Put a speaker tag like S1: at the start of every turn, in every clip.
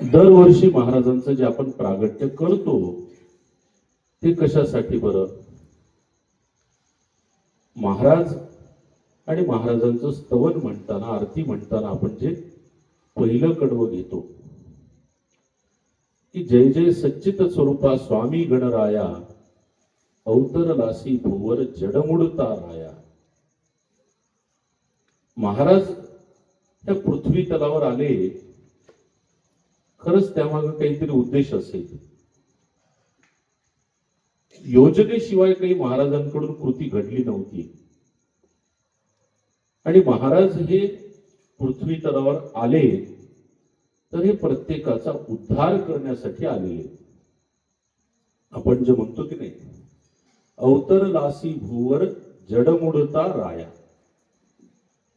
S1: दरवर्षी महाराजांचं जे आपण प्रागट्य करतो ते कशासाठी बरं? महाराज आणि महाराजांचं स्तवन म्हणताना, आरती म्हणताना आपण जे पहिलं कडवं घेतो की जय जय सच्चित स्वरूपा स्वामी गणराया अवतरलासी भुवर जडमुडता राया. महाराज त्या पृथ्वी तलावर आले, खरंच त्यामागे काहीतरी उद्देश असेल. योजनेशिवाय काही महाराजांकडून कृती घडली नव्हती. आणि महाराज हे पृथ्वी तलावर आले तर हे प्रत्येकाचा उद्धार करण्यासाठी आलेले. आपण जे म्हणतो की नाही, अवतरलासी भुवर जडमुडता राया.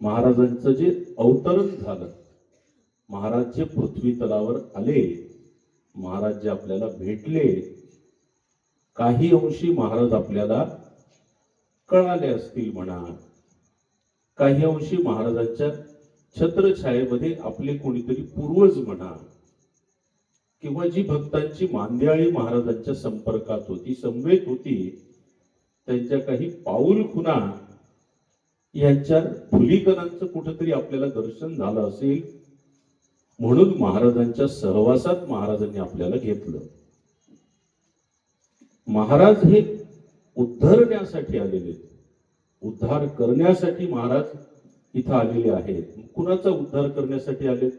S1: महाराजांचं जे अवतरण झालं, महाराज जे पृथ्वी तलावर आले, महाराज जे आपल्याला भेटले, काही अंशी महाराज आपल्याला कळाले असतील म्हणा, काही अंशी महाराजांच्या छत्रछायेमध्ये आपले कोणीतरी पूर्वज म्हणा, किंवा जी भक्तांची मांदियाळी महाराजांच्या संपर्कात होती, समवेत होती, त्यांच्या काही पाऊल खुणा यांच्या फुलीकणांचं कुठेतरी आपल्याला दर्शन झालं असेल, म्हणून महाराजांच्या सहवासात महाराजांनी आपल्याला घेतलं. महाराज हे उद्धरण्यासाठी आलेले, उद्धार करण्यासाठी महाराज इथं आलेले आहेत. कुणाचा उद्धार करण्यासाठी आले?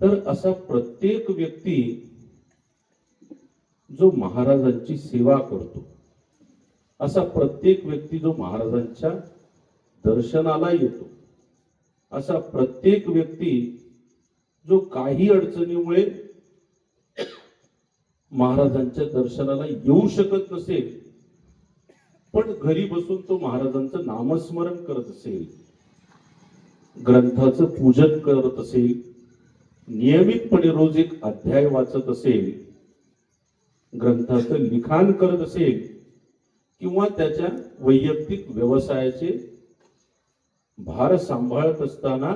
S1: तर असा प्रत्येक व्यक्ती जो महाराजांची सेवा करतो, असा प्रत्येक व्यक्ती जो महाराजांच्या दर्शनाला येतो, असा प्रत्येक व्यक्ती जो काही अडचणीमुळे महाराजांच्या दर्शनाला येऊ शकत नसेल, पण घरी बसून तो महाराजांचं नामस्मरण करत असेल, ग्रंथाचं पूजन करत असेल, नियमितपणे रोज एक अध्याय वाचत असेल, ग्रंथाचं लिखाण करत असेल, किंवा त्याच्या वैयक्तिक व्यवसायाचे भार सांभाळत असताना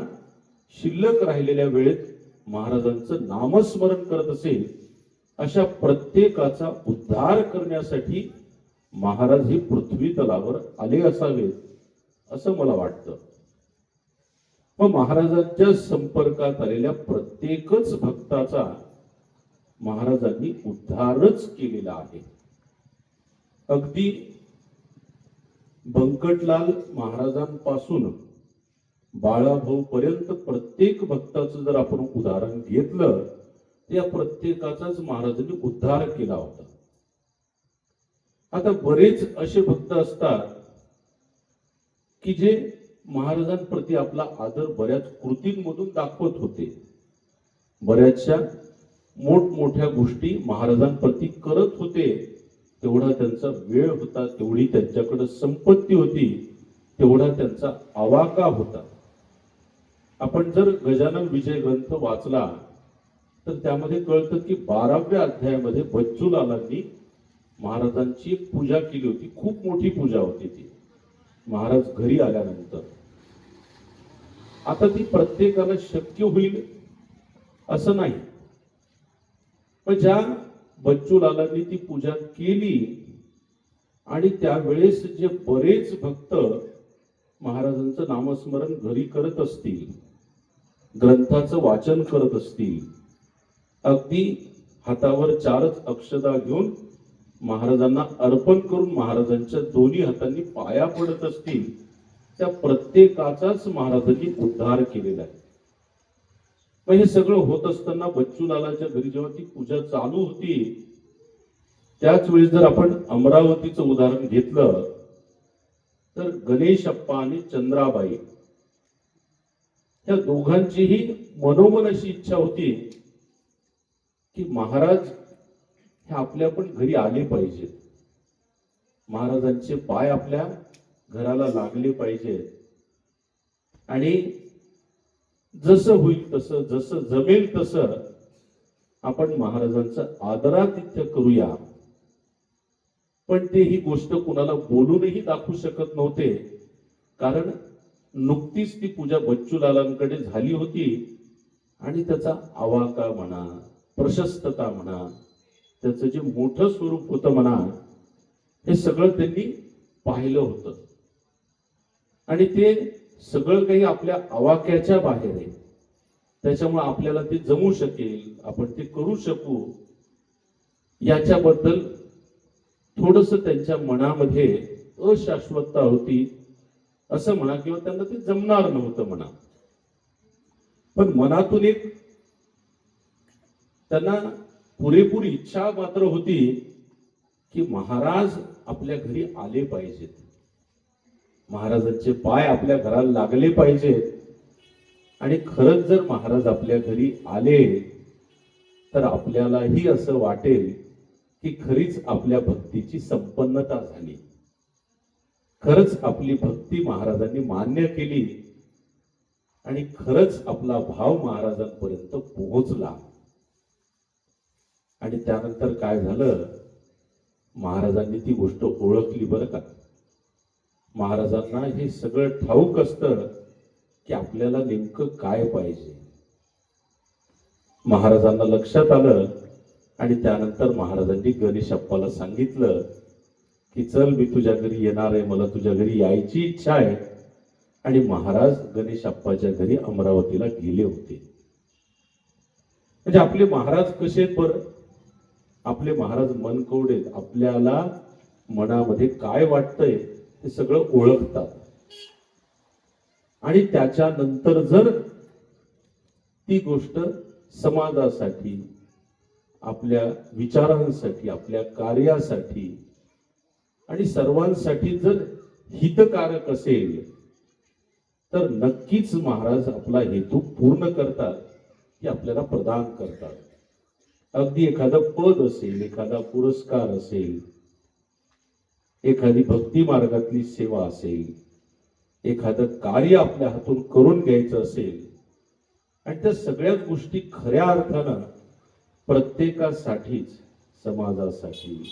S1: शिल्लक राहिलेल्या वेळेत महाराजांचं नामस्मरण करत असेल, अशा प्रत्येकाचा उद्धार करण्यासाठी महाराज हे पृथ्वी तलावर आले असावेत असं मला वाटतं. मग महाराजांच्या संपर्कात आलेल्या प्रत्येकच भक्ताचा महाराजांनी उद्धारच केलेला आहे. अगदी बंकटलाल महाराजांपासून बाळाभाऊ पर्यंत प्रत्येक भक्ताचं जर आपण उदाहरण घेतलं, त्या प्रत्येकाचाच महाराजांनी उद्धार केला होता. आता बरेच असे भक्त असतात की जे महाराजांप्रती आपला आदर बऱ्याच कृतींमधून दाखवत होते, बऱ्याचशा मोठमोठ्या गोष्टी महाराजांप्रती करत होते. तेवढा त्यांचा वेळ होता, तेवढी त्यांच्याकडे संपत्ती होती, तेवढा त्यांचा आवाका होता. आपण जर गजानन विजय ग्रंथ वाचला तर त्यामध्ये कळतं की 12व्या अध्यायामध्ये बच्चूलालांनी महाराजांची एक पूजा केली होती. खूप मोठी पूजा होती ती, महाराज घरी आल्यानंतर. आता ती प्रत्येकाला शक्य होईल असं नाही, पण ज्या बच्चूलालांनी ती पूजा केली आणि त्यावेळेस जे बरेच भक्त महाराजांचं नामस्मरण घरी करत असतील, ग्रंथाचं वाचन करत असतील, अगदी हातावर 4च अक्षदा घेऊन महाराजांना अर्पण करून महाराजांच्या दोन्ही हातांनी पाया पडत असतील, त्या प्रत्येकाचाच महाराजांनी उद्धार केलेला आहे. मग हे सगळं होत असताना बच्चूलालाच्या घरी जेव्हा ती पूजा चालू होती, त्याच वेळेस जर आपण अमरावतीचं उदाहरण घेतलं तर गणेश अप्पा आणि चंद्राबाई या दोघांचीही मनोमन अशी इच्छा होती की महाराज हे आपल्या पण घरी आले पाहिजेत, महाराजांचे पाय आपल्या घराला लागले पाहिजेत, आणि जसं होईल तसं, जसं जमेल तसं आपण महाराजांचं आदरातिथ्य करूया. पण ते ही गोष्ट कुणाला बोलूनही दाखवू शकत नव्हते, कारण नुकतीच ती पूजा बच्चूलालांकडे झाली होती आणि त्याचा आवाका म्हणा, प्रशस्तता म्हणा, त्याचं जे मोठं स्वरूप होतं म्हणा, हे सगळं त्यांनी पाहिलं होतं. आणि ते सगळं काही आपल्या आवाक्याच्या बाहेर आहे. त्याच्यामुळे आपल्याला ते जमू शकेल, आपण ते करू शकू, याच्याबद्दल थोडस त्यांच्या मनामध्ये अशाश्वतता होती असं म्हणा, किंवा त्यांना ते जमणार नव्हतं म्हणा. पण मनातून एक त्यांना पुरेपूर इच्छा मात्र होती की महाराज आपल्या घरी आले पाहिजेत, महाराजांचे पाय आपल्या घराला लागले पाहिजेत. आणि खरंच जर महाराज आपल्या घरी आले तर आपल्यालाही असं वाटेल की खरीच आपल्या भक्तीची संपन्नता झाली, खरंच आपली भक्ती महाराजांनी मान्य केली आणि खरंच आपला भाव महाराजांपर्यंत पोहोचला. आणि त्यानंतर काय झालं, महाराजांनी ती गोष्ट ओळखली बरं का. महाराजांना हे सगळं ठाऊक असतं की आपल्याला नेमकं काय पाहिजे. महाराजांना लक्षात आलं आणि त्यानंतर महाराजांनी गणेशप्पाला सांगितलं की चल, मी तुझ्या घरी येणार आहे, मला तुझ्या घरी यायची इच्छा आहे. आणि महाराज गणेशप्पाच्या घरी अमरावतीला गेले होते. म्हणजे आपले महाराज कसे आहेत बरं, आपले महाराज मनकवडे, आपल्याला मनामध्ये काय वाटतंय ते सगळं ओळखतात. आणि त्याच्यानंतर जर ती गोष्ट समाजासाठी, आपल्या विचारांसाठी, आपल्या कार्यासाठी आणि सर्वांसाठी जर हितकारक असेल तर नक्कीच महाराज आपला हेतू पूर्ण करतात, की आपल्याला प्रदान करतात. अगदी एखादं पद असेल, एखादा पुरस्कार असेल, एखादी भक्ती मार्गातली सेवा असेल, एखादं कार्य आपल्या हातून करून घ्यायचं असेल, आणि त्या सगळ्याच गोष्टी खऱ्या अर्थानं प्रत्येकासाठीच, समाजासाठी,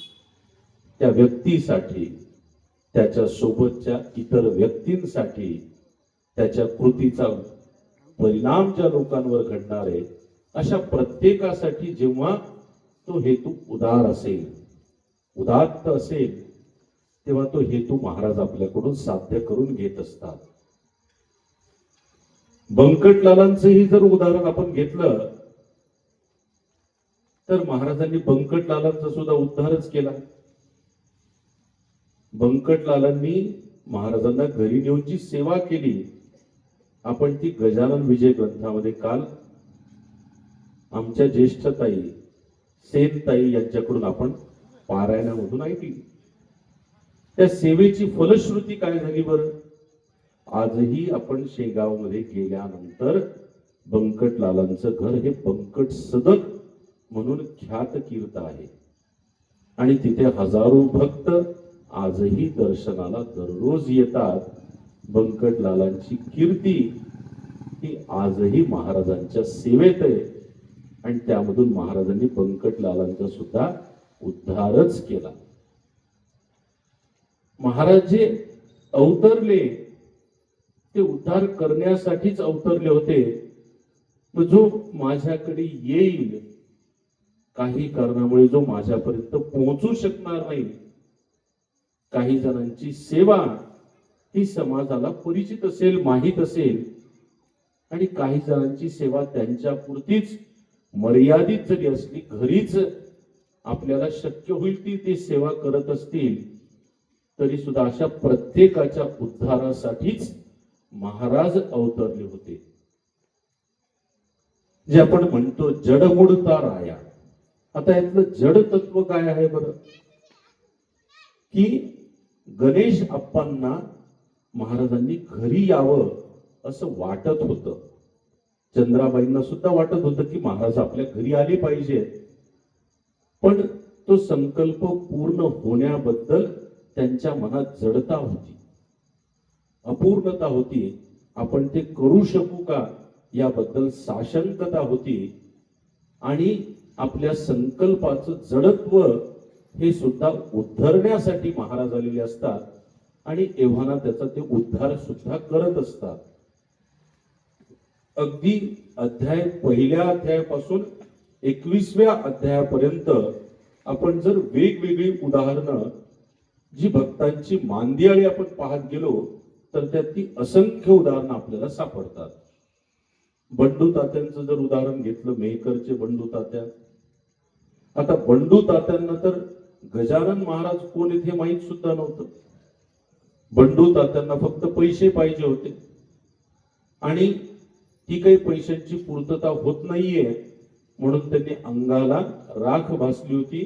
S1: त्या व्यक्तीसाठी, त्याच्या सोबतच्या इतर व्यक्तींसाठी, त्याच्या कृतीचा परिणाम ज्या लोकांवर घडणार आहे अशा प्रत्येकासाठी जेव्हा तो हेतू उदार असेल, उदात्त असेल, तेव्हा तो हेतू महाराज आपल्याकडून साध्य करून घेत असतात. बंकटलालांचंही जर उदाहरण आपण घेतलं तर महाराजांनी बंकटलालांचा सुद्धा उद्धारच केला. बंकटलालांनी महाराजांना घरी नेऊन जी सेवा केली, आपण ती गजानन विजय ग्रंथामध्ये काल आमच्या ज्येष्ठताई सेनताई यांच्याकडून आपण पारायणामधून ऐकली. त्या सेवेची फलश्रुती काय झाली बरं. आजही आपण शेगाव मध्ये गेल्यानंतर बंकटलालांचं घर हे बंकट सदक म्हणून ख्यात कीर्त आहे. आणि तिथे हजारो भक्त आजही दर्शनाला दररोज येतात. बंकटलालांची कीर्ती ही आजही महाराजांच्या सेवेत आहे आणि त्यामधून महाराजांनी बंकटलालांचा सुद्धा उद्धारच केला. महाराज जे अवतरले ते उद्धार करण्यासाठीच अवतरले होते. जो माझ्याकडे येईल, काही कारणामुळे जो माझ्यापर्यंत पोहोचू शकणार नाही, काही जणांची सेवा ही समाजाला परिचित असेल, माहीत असेल, आणि काही जणांची सेवा त्यांच्या पुरतीच मर्यादित जरी असली, घरीच आपल्याला शक्य होईल ती सेवा करत असतील, तरी सुद्धा अशा प्रत्येकाच्या उद्धारासाठीच महाराज अवतरले होते. जे आपण म्हणतो जडमुडता राया. आता यातलं जड तत्व काय आहे बरं, की गणेश अप्पांना महाराजांनी घरी यावं असं वाटत होतं. चंद्राबाईंना सुद्धा वाटत होतं की महाराज आपल्या घरी आले पाहिजेत. पण तो संकल्प पूर्ण होण्याबद्दल त्यांच्या मनात जडता होती, अपूर्णता होती. आपण ते करू शकू का याबद्दल साशंकता होती. आणि आपल्या संकल्पाचं जडत्व हे सुद्धा उद्धरण्यासाठी महाराज आलेले असतात आणि एव्हाना त्याचा ते उद्धार सुद्धा करत असतात. अगदी पहिल्या अध्यायापासून 21व्या अध्यायापर्यंत आपण जर वेगवेगळी उदाहरणं जी भक्तांची मांदियाळी आपण पाहत गेलो तर त्यातली असंख्य उदाहरणं आपल्याला सापडतात. बंडू तात्यांचं जर उदाहरण घेतलं, मेहकरचे बंडू तात्या, आता बंडू तात्यांना तर गजानन महाराज कोण आहेत हे माहीत सुद्धा नव्हतं. बंडू तात्यांना फक्त पैसे पाहिजे होते आणि ती काही पैशांची पूर्तता होत नाहीये म्हणून त्यांनी अंगाला राख भासली होती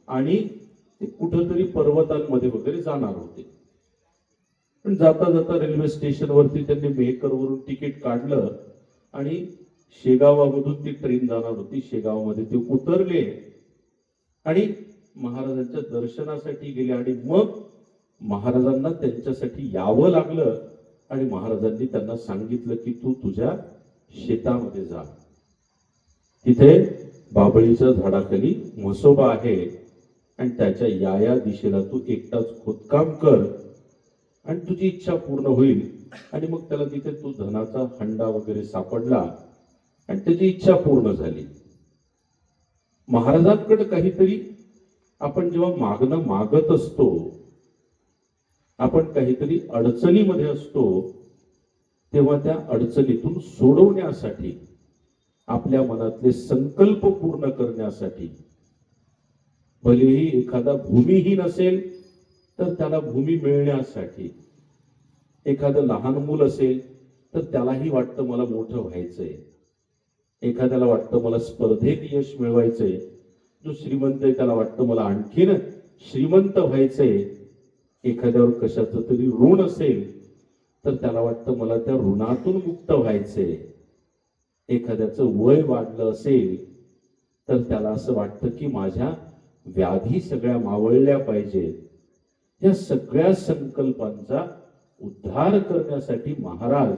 S1: आणि ते कुठंतरी पर्वतांमध्ये वगैरे जाणार होते. पण जाता जाता रेल्वे स्टेशनवरती त्यांनी मेहकरवरून तिकीट काढलं आणि शेगावामधून ती ट्रेन जाणार होती. शेगावमध्ये ते उतरले आणि महाराजांच्या दर्शनासाठी गेले आणि मग महाराजांना त्यांच्यासाठी यावं लागलं आणि महाराजांनी त्यांना सांगितलं की तू तुझ्या शेतामध्ये जा, तिथे बाभळीच्या झाडाखाली म्हसोबा आहे आणि त्याच्या या दिशेला तू एकटाच खोदकाम कर आणि तुझी इच्छा पूर्ण होईल. आणि मग त्याला तिथे तो धनाचा हंडा वगैरे सापडला आणि त्याची इच्छा पूर्ण झाली. महाराजांकडे काहीतरी आपण जेव्हा मागणं मागत असतो, आपण काहीतरी अडचणीमध्ये असतो, तेव्हा त्या अडचणीतून सोडवण्यासाठी, आपल्या मनातले संकल्प पूर्ण करण्यासाठी, भलेही एखादा भूमिहीन असेल तर त्याला भूमी मिळण्यासाठी, एखादं लहान मूल असेल तर त्यालाही वाटतं मला मोठं व्हायचंय, एखाद्याला वाटतं मला स्पर्धेत यश मिळवायचंय, जो श्रीमंत आहे त्याला वाटतं मला आणखीन श्रीमंत व्हायचंय, एखाद्यावर कशाचं तरी ऋण असेल तर त्याला वाटतं मला त्या ऋणातून मुक्त व्हायचंय, एखाद्याचं वय वाढलं असेल तर त्याला असं वाटतं की माझ्या व्याधी सगळ्या मावळल्या पाहिजेत. या सगळ्या संकल्पांचा उद्धार करण्यासाठी महाराज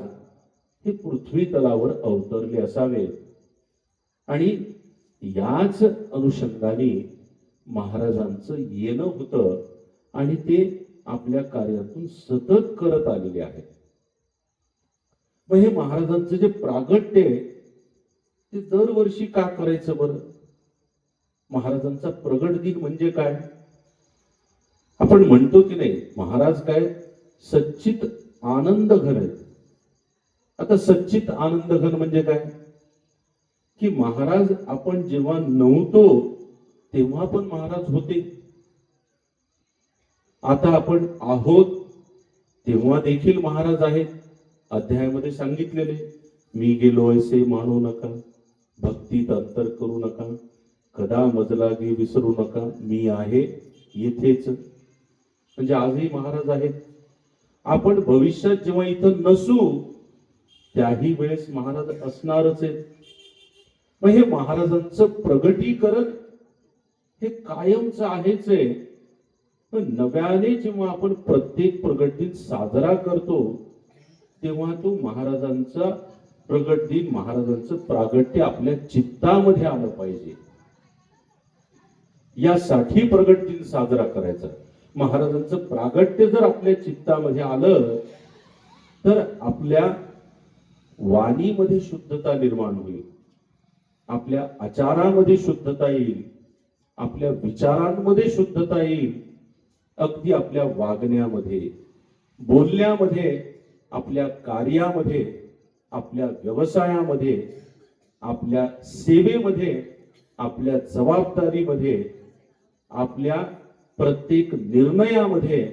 S1: हे पृथ्वी तलावर अवतरले असावेत आणि याच अनुषंगाने महाराजांचं येणं होतं आणि ते आपल्या कार्यातून सतत करत आलेले आहेत. मग हे महाराजांचं जे प्रागट्य आहे ते दरवर्षी का करायचं बरं? महाराजांचा प्रगट दिन म्हणजे काय? आपण म्हणतो की नाही महाराज काय सच्चित आनंद घन आहेत. आता सच्चित आनंद घन म्हणजे काय की महाराज आपण जेव्हा नव्हतो तेव्हा पण महाराज होते, आता आपण आहोत तेव्हा देखील महाराज आहेत. अध्यायामध्ये सांगितलेले मी गेलो ऐसे मानू नका, भक्तीत अंतर करू नका, कदा मजलागी विसरू नका, मी आहे येथेच. म्हणजे आजही महाराज आहेत. आपण भविष्यात जेव्हा इथं नसू त्याही वेळेस महाराज असणारच आहेत. मग हे महाराजांचं प्रगटीकरण हे कायमच आहेच आहे. पण नव्याने जेव्हा आपण प्रत्येक प्रगट दिन साजरा करतो तेव्हा तो महाराजांचा प्रगट दिन, महाराजांचं प्रागट्य आपल्या चित्तामध्ये आलं पाहिजे. यासाठी प्रगट दिन साजरा करायचा. महाराजांचं प्रागट्य जर आपल्या चित्तामध्ये आलं तर आपल्या वाणीमध्ये शुद्धता निर्माण होईल, आपल्या आचारामध्ये शुद्धता येईल, आपल्या विचारांमध्ये शुद्धता येईल, अगदी आपल्या वागण्यामध्ये, बोलण्यामध्ये, आपल्या कार्यामध्ये, आपल्या व्यवसायामध्ये, आपल्या सेवेमध्ये, आपल्या जबाबदारीमध्ये, आपल्या प्रत्येक निर्णयामध्ये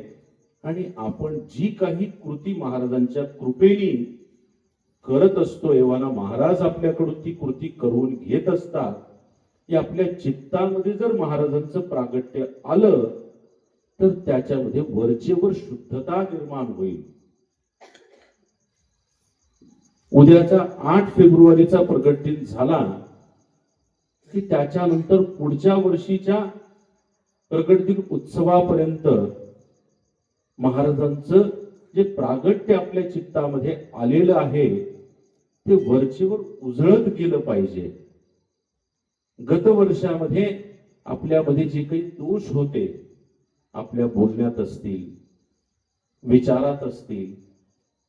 S1: आणि आपण जी काही कृती महाराजांच्या कृपेने करत असतो एव्हाना महाराज आपल्याकडून ती कृती करून घेत असतात. या आपल्या चित्तामध्ये जर महाराजांचं प्रागट्य आलं तर त्याच्यामध्ये वरचेवर शुद्धता निर्माण होईल. उद्याचा 8 फेब्रुवारीचा प्रगट दिन झाला की त्याच्यानंतर पुढच्या वर्षीच्या प्रगट दिन उत्सवापर्यंत महाराजांचं जे प्रागट्य आपल्या चित्तामध्ये आलेलं आहे ते वरचेवर उजळत गेलं पाहिजे. गत वर्षामध्ये आपल्यामध्ये जे काही दोष होते, आपल्या बोलण्यात असतील, विचारात असतील,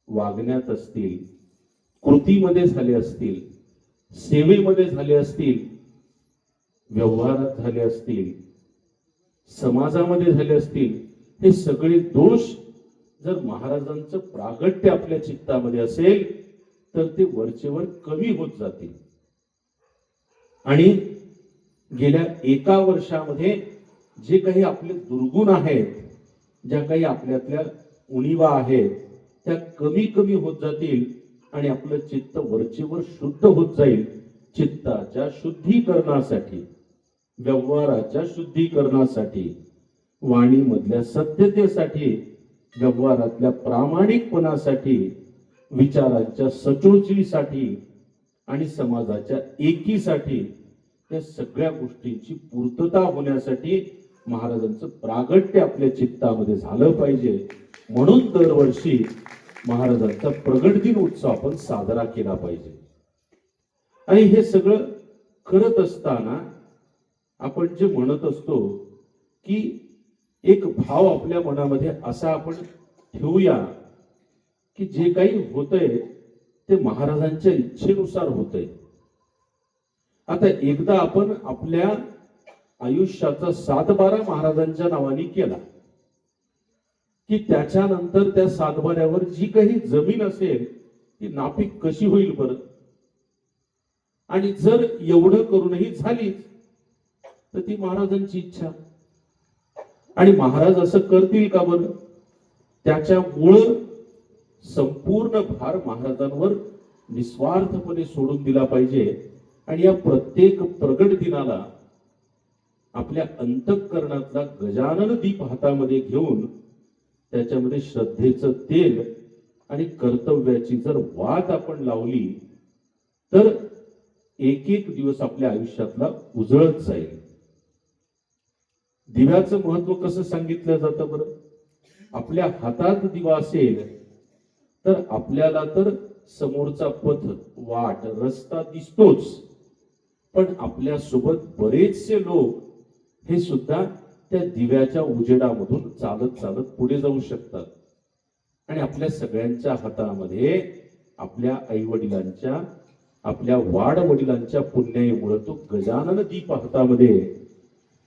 S1: वागण्यात असतील कृतीमध्ये झाले असतील, सेवेमध्ये झाले असतील, व्यवहारात झाले असतील, समाजामध्ये झाले असतील, हे सगळे दोष जर महाराजांचं प्रागट्य आपल्या चित्तामध्ये असेल तर ते वरचेवर कमी होत जातील. आणि गेल्या एका वर्षामध्ये जे काही आपले दुर्गुण आहेत, ज्या काही आपल्यातल्या उणीवा आहेत, त्या कमी कमी होत जातील आणि आपलं चित्त वरचेवर शुद्ध होत जाईल. चित्ताच्या शुद्धीकरणासाठी, व्यवहाराच्या शुद्धीकरणासाठी, वाणीमधल्या सत्यतेसाठी, व्यवहारातल्या प्रामाणिकपणासाठी, विचारांच्या सचोचीसाठी आणि समाजाच्या एकीसाठी, या सगळ्या गोष्टींची पूर्तता होण्यासाठी महाराजांचं प्रागट्य आपल्या चित्तामध्ये झालं पाहिजे. म्हणून दरवर्षी महाराजांचा प्रगट दिन उत्सव आपण साजरा केला पाहिजे. आणि हे सगळं करत असताना आपण जे म्हणत असतो की एक भाव आपल्या मनामध्ये असा आपण ठेवूया की जे काही होतंय ते महाराजांच्या इच्छेनुसार होतंय. आता एकदा आपण आपल्या आयुष्याचा 7-12 महाराजांच्या नावाने केला की त्याच्यानंतर त्या 7-12वर जी काही जमीन असेल ती नापीक कशी होईल बरं. आणि जर एवढं करूनही झालीच तर ती महाराजांची इच्छा. आणि महाराज असं करतील का बरं. त्याच्यामुळं संपूर्ण भार महाराजांवर निस्वार्थपणे सोडून दिला पाहिजे. आणि या प्रत्येक प्रगट दिनाला आपल्या अंतःकरणातला गजानन दीप हातामध्ये घेऊन त्याच्यामध्ये श्रद्धेचं तेल आणि कर्तव्याची जर वात आपण लावली तर एक एक दिवस आपल्या आयुष्यातला उजळत जाईल. दिव्याचं महत्व कसं सांगितलं जातं बरं. आपल्या हातात दिवा असेल तर आपल्याला तर समोरचा पथ, वाट, रस्ता दिसतोच, पण आपल्या सोबत बरेचसे लोक हे सुद्धा त्या दिव्याच्या उजेडामधून चालत चालत पुढे जाऊ शकतात. आणि आपल्या सगळ्यांच्या हातामध्ये आपल्या आई वडिलांच्या, आपल्या वाड वडिलांच्या पुण्याईमुळे तो गजानन दीप हातामध्ये,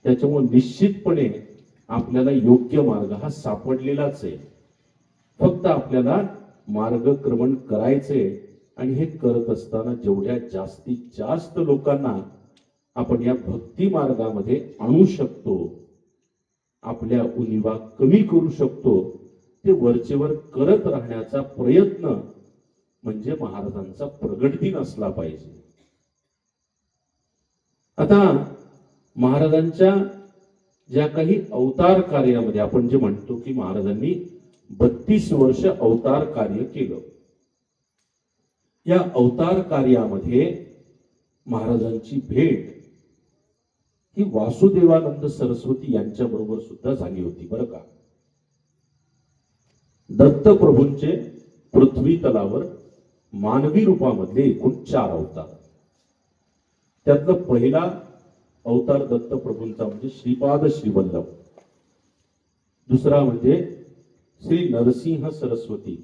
S1: त्याच्यामुळे निश्चितपणे आपल्याला योग्य मार्ग हा सापडलेलाच आहे. फक्त आपल्याला मार्गक्रमण करायचे. आणि हे करत असताना जेवढ्या जास्तीत जास्त लोकांना आपण या भक्ती मार्गामध्ये आणू शकतो, आपल्या उणीवा कमी करू शकतो, ते वरचेवर करत राहण्याचा प्रयत्न म्हणजे महाराजांचा प्रगट दिन असला पाहिजे. आता महाराजांच्या ज्या काही अवतार कार्यामध्ये आपण जे म्हणतो की महाराजांनी 32 वर्ष अवतार कार्य केलं, या अवतार कार्यामध्ये महाराजांची भेट ही वासुदेवानंद सरस्वती यांच्या बरोबर सुद्धा झाली होती बरं का. दत्तप्रभूंचे पृथ्वी तलावर मानवी रूपामधले एकूण 4 अवतार. त्यातला पहिला अवतार दत्तप्रभूंचा म्हणजे श्रीपाद श्रीवल्लभ, दुसरा म्हणजे श्री नरसिंह सरस्वती,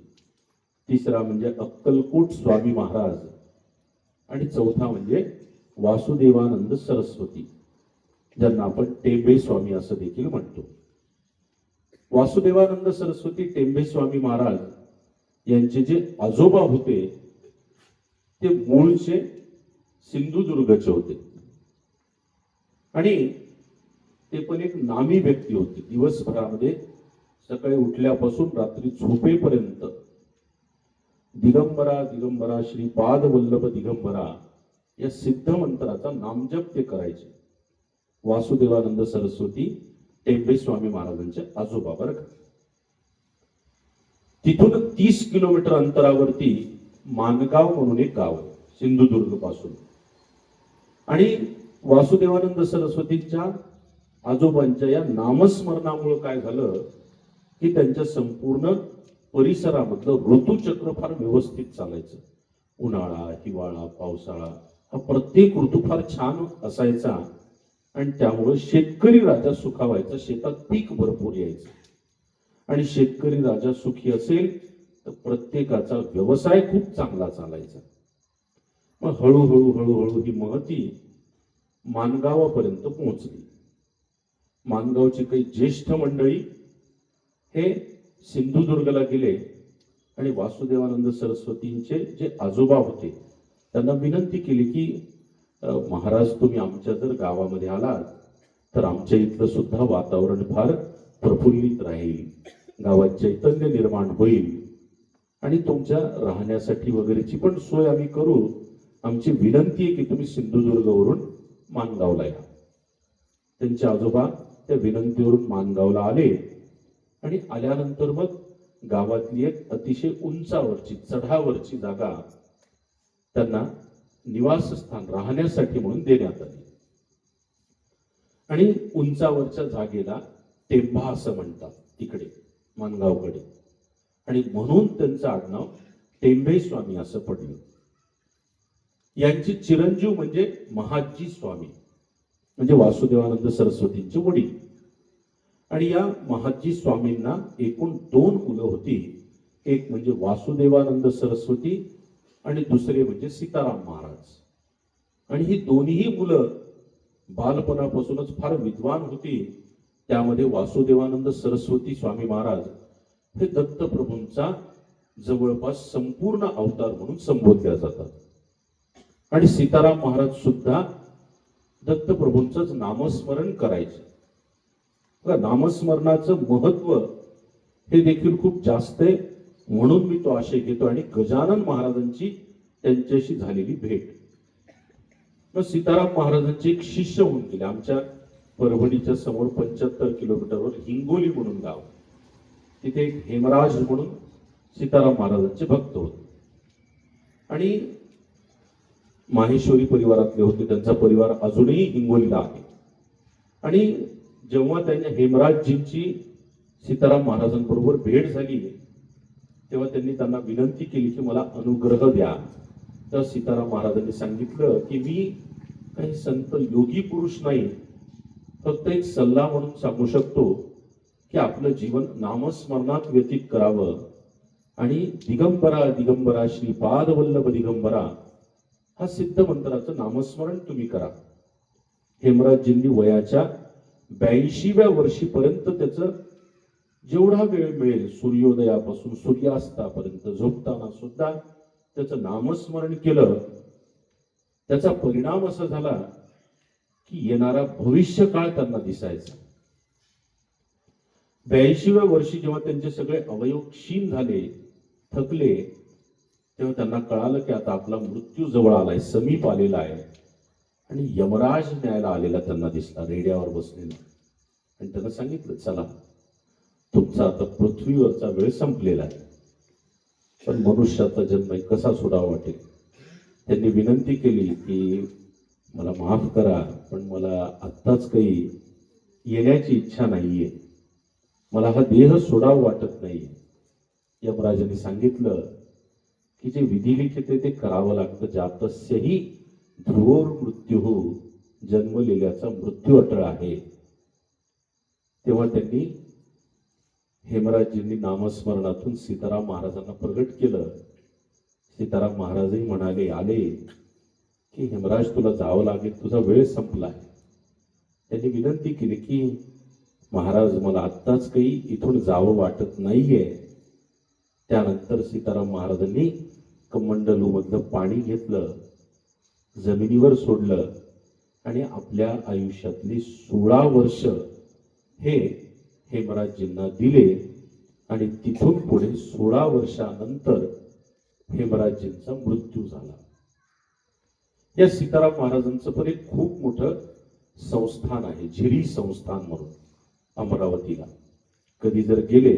S1: तिसरा म्हणजे अक्कलकोट स्वामी महाराज, आणि चौथा म्हणजे वासुदेवानंद सरस्वती, ज्यांना आपण टेंबे स्वामी असं देखील म्हणतो. वासुदेवानंद सरस्वती टेंबे स्वामी महाराज यांचे जे आजोबा होते ते मूळचे सिंधुदुर्गचे होते. आणि ते पण एक नामी व्यक्ती होते. दिवसभरामध्ये सकाळी उठल्यापासून रात्री झोपेपर्यंत दिगंबरा दिगंबरा श्रीपाद वल्लभ दिगंबरा या सिद्ध मंत्राचा नामजप ते करायचे. वासुदेवानंद सरस्वती टेंबे स्वामी महाराजांचे आजोबा बरं का. तिथून 30 किलोमीटर अंतरावरती मानगाव म्हणून एक गाव सिंधुदुर्ग पासून. आणि वासुदेवानंद सरस्वतींच्या आजोबांच्या या नामस्मरणामुळे काय झालं की त्यांच्या संपूर्ण परिसरामधलं ऋतुचक्र फार व्यवस्थित चालायचं. उन्हाळा, हिवाळा, पावसाळा हा प्रत्येक ऋतू फार छान असायचा. आणि त्यामुळे शेतकरी राजा सुखावायचा, शेतात पीक भरपूर यायचं. आणि शेतकरी राजा सुखी असेल तर प्रत्येकाचा व्यवसाय खूप चांगला चालायचा. मग हळूहळू हळूहळू ही महती माणगावापर्यंत पोहोचली. माणगावची काही ज्येष्ठ मंडळी हे सिंधुदुर्गला गेले आणि वासुदेवानंद सरस्वतींचे जे आजोबा होते त्यांना विनंती केली की महाराज, तुम्ही आमच्या जर गावामध्ये आलात तर आमच्या इथलं सुद्धा वातावरण फार प्रफुल्लित राहील, गावात चैतन्य निर्माण होईल आणि तुमच्या राहण्यासाठी वगैरेची पण सोय आम्ही करू. आमची विनंती आहे की तुम्ही सिंधुदुर्गवरून माणगावला या. त्यांचे आजोबा त्या विनंतीवरून माणगावला आले आणि आल्यानंतर मग गावातली एक अतिशय उंचावरची चढावरची जागा त्यांना निवासस्थान राहण्यासाठी म्हणून देण्यात आली. आणि उंचावरच्या जागेला टेंभा असं म्हणतात तिकडे माणगावकडे, आणि म्हणून त्यांचं आडनाव टेंभे स्वामी असं पडलं. यांची चिरंजीव म्हणजे महाजी स्वामी, म्हणजे वासुदेवानंद सरस्वतींचे वडील. आणि या महाजी स्वामींना एकूण 2 मुलं होती. एक म्हणजे वासुदेवानंद सरस्वती आणि दुसरे म्हणजे सीताराम महाराज. आणि ही दोन्ही मुलं बालपणापासूनच फार विद्वान होती. त्यामध्ये वासुदेवानंद सरस्वती स्वामी महाराज हे दत्तप्रभूंचा जवळपास संपूर्ण अवतार म्हणून संबोधल्या जातात. आणि सीताराम महाराज सुद्धा दत्तप्रभूंचंच नामस्मरण करायचे. नामस्मरणाचं महत्व हे देखील खूप जास्त आहे, म्हणून मी तो आशय घेतो. आणि गजानन महाराजांची त्यांच्याशी झालेली भेट. मग सीताराम महाराजांचे एक शिष्य होऊन गेले. आमच्या परभणीच्या समोर 75 किलोमीटरवर हिंगोली म्हणून गाव, तिथे एक हेमराज म्हणून सीताराम महाराजांचे भक्त होते आणि माहेश्वरी परिवारातले होते. त्यांचा परिवार अजूनही हिंगोलीला आहे. आणि जेव्हा त्यांच्या हेमराजजींची सीताराम महाराजांबरोबर भेट झाली तेव्हा त्यांना विनंती केली की मला अनुग्रह द्या. तर सीताराम महाराजांनी सांगितलं की मी काही संत योगी पुरुष नाही, फक्त एक सल्ला म्हणून सांगू शकतो की आपलं जीवन नामस्मरणात व्यतीत करावं आणि दिगंबरा दिगंबरा श्रीपाद वल्लभ दिगंबरा हा सिद्ध मंत्राचं नामस्मरण तुम्ही करा. हेमराजजींनी वयाच्या 82व्या वर्षीपर्यंत त्याचं जेवढा वेळ मिळेल सूर्योदयापासून सूर्यास्तापर्यंत झोपताना सुद्धा त्याचं नामस्मरण केलं. त्याचा परिणाम असा झाला की येणारा भविष्य काळ त्यांना दिसायचा. 82व्या वर्षी जेव्हा त्यांचे सगळे अवयव क्षीण झाले, थकले, तेव्हा त्यांना कळालं की आता आपला मृत्यू जवळ आलाय, समीप आलेला आहे. आणि यमराज न्यायला आलेला त्यांना दिसला, रेड्यावर बसलेला. आणि त्यांना सांगितलं, चला तुमचा आता पृथ्वीवरचा वेळ संपलेला आहे, पण मनुष्याचा जन्म कसा सोडावा वाटेल. त्यांनी विनंती केली की मला माफ करा, पण मला आत्ताच काही येण्याची इच्छा नाहीये, मला हा देह सोडावा वाटत नाही. यमराजांनी सांगितलं की जे विधिलिखित आहे ते करावं लागतं. जातस्यही ध्रुवोर मृत्यू हो, जन्मलेल्याचा मृत्यू अटळ आहे. तेव्हा त्यांनी हेमराजजींनी नामस्मरणातून सीताराम महाराजांना प्रगट केलं. सीताराम महाराजही म्हणाले, आले की हेमराज तुला जावं लागेल, तुझा वेळ संपलाय. त्यांनी विनंती केली की महाराज मला आत्ताच काही इथून जावं वाटत नाहीये. त्यानंतर सीताराम महाराजांनी कमंडलू मधलं पाणी घेतलं, जमिनीवर सोडलं आणि आपल्या आयुष्यातली 16 वर्ष हे हेमराजजींना दिले. आणि तिथून पुढे 16 वर्षानंतर हेमराजजींचा मृत्यू झाला. या सीताराम महाराजांचं पण एक खूप मोठं संस्थान आहे, झिरी संस्थान म्हणून, अमरावतीला. कधी जर गेले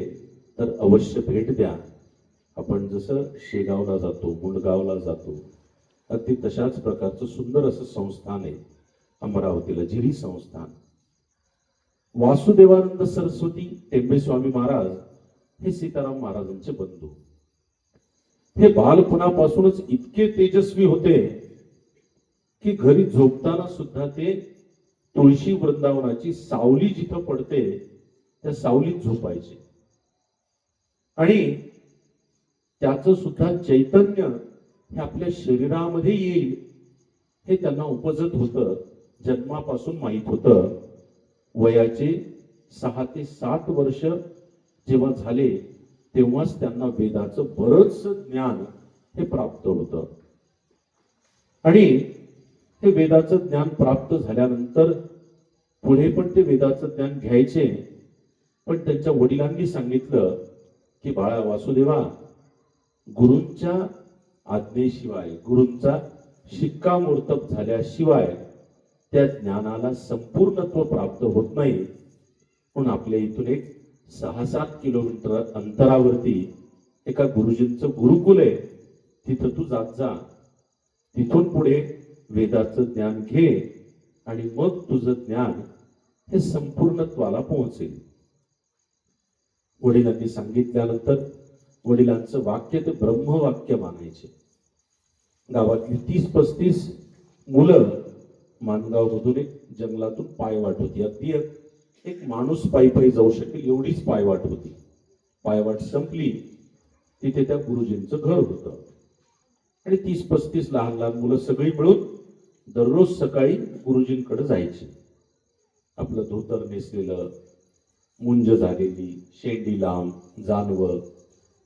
S1: तर अवश्य भेट द्या. आपण जसं शेगावला जातो, मुंडगावला जातो, अगदी तशाच प्रकारचं सुंदर असं संस्थान आहे अमरावतीला, झिरी संस्थान. वासुदेवानंद सरस्वती टेंबे स्वामी महाराज हे सीताराम महाराजांचे बंधू. हे बालपणापासूनच इतके तेजस्वी होते की घरी झोपताना सुद्धा ते तुळशी वृंदावनाची सावली जिथं पडते त्या सावलीत झोपायचे. आणि त्याचं सुद्धा चैतन्य हे आपल्या शरीरामध्ये येईल हे त्यांना उपजत होतं, जन्मापासून माहीत होतं. वयाचे 6 ते 7 वर्ष जेव्हा झाले तेव्हाच त्यांना वेदाचं बरंच ज्ञान हे प्राप्त होतं. आणि हे वेदाचं ज्ञान प्राप्त झाल्यानंतर पुढे पण ते वेदाचं ज्ञान घ्यायचे. पण त्यांच्या वडिलांनी सांगितलं की बाळा वासुदेवा, गुरूंच्या आज्ञेशिवाय, गुरूंचा शिक्कामोर्तब झाल्याशिवाय त्या ज्ञानाला संपूर्णत्व प्राप्त होत नाही. म्हणून आपल्या इथून एक 6-7 किलोमीटर अंतरावरती एका गुरुजींचं गुरुकुल आहे, तिथं तू जात जा. तिथून पुढे वेदाचं ज्ञान घे आणि मग तुझं ज्ञान हे संपूर्णत्वाला पोहोचेल. वडिलांनी सांगितल्यानंतर वडिलांचं वाक्य ते ब्रह्मवाक्य मानायचे. गावातली 30-35 मुलं माणगावमधून एक जंगलातून पायवाट होती. अगदी एक माणूस पायी पायी जाऊ शकेल एवढीच पायवाट होती. पायवाट संपली तिथे त्या गुरुजींचं घर होतं आणि 30-35 लहान लहान मुलं सगळी मिळून दररोज सकाळी गुरुजींकडे जायची. आपलं धोतर नेसलेलं, मुंज झालेली, शेंडी लांब, जानवं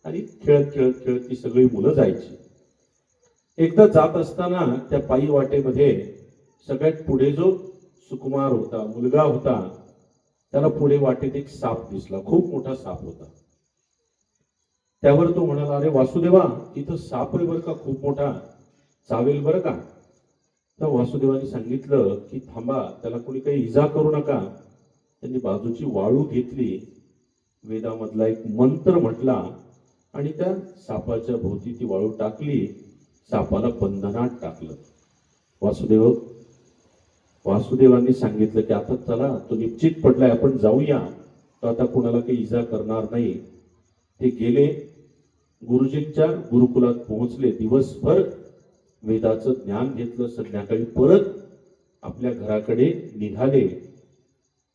S1: आणि खेळत खेळत खेळत ती सगळी मुलं जायची. एकदा जात असताना त्या पायी वाटेमध्ये सगळ्यात पुढे जो सुकुमार होता, मुलगा होता, त्याला पुढे वाटेत एक साप दिसला. खूप मोठा साप होता. त्यावर तो म्हणाला, अरे वासुदेवा, इथं साप आहे बरं का, खूप मोठा, चावेल बरं का. तर वासुदेवाने सांगितलं की थांबा, त्याला कोणी काही इजा करू नका. त्यांनी बाजूची वाळू घेतली, वेदामधला एक मंत्र म्हटला आणि त्या सापाच्या भोवती ती वाळू टाकली, सापाला बंधनात टाकलं. वासुदेवांनी सांगितलं की आता चला, तो निश्चित पडलाय, आपण जाऊया, तो आता कोणाला काही इजा करणार नाही. ते गेले, गुरुजींच्या गुरुकुलात पोहोचले. दिवसभर वेदाचं ज्ञान घेतलं. संध्याकाळी परत आपल्या घराकडे निघाले.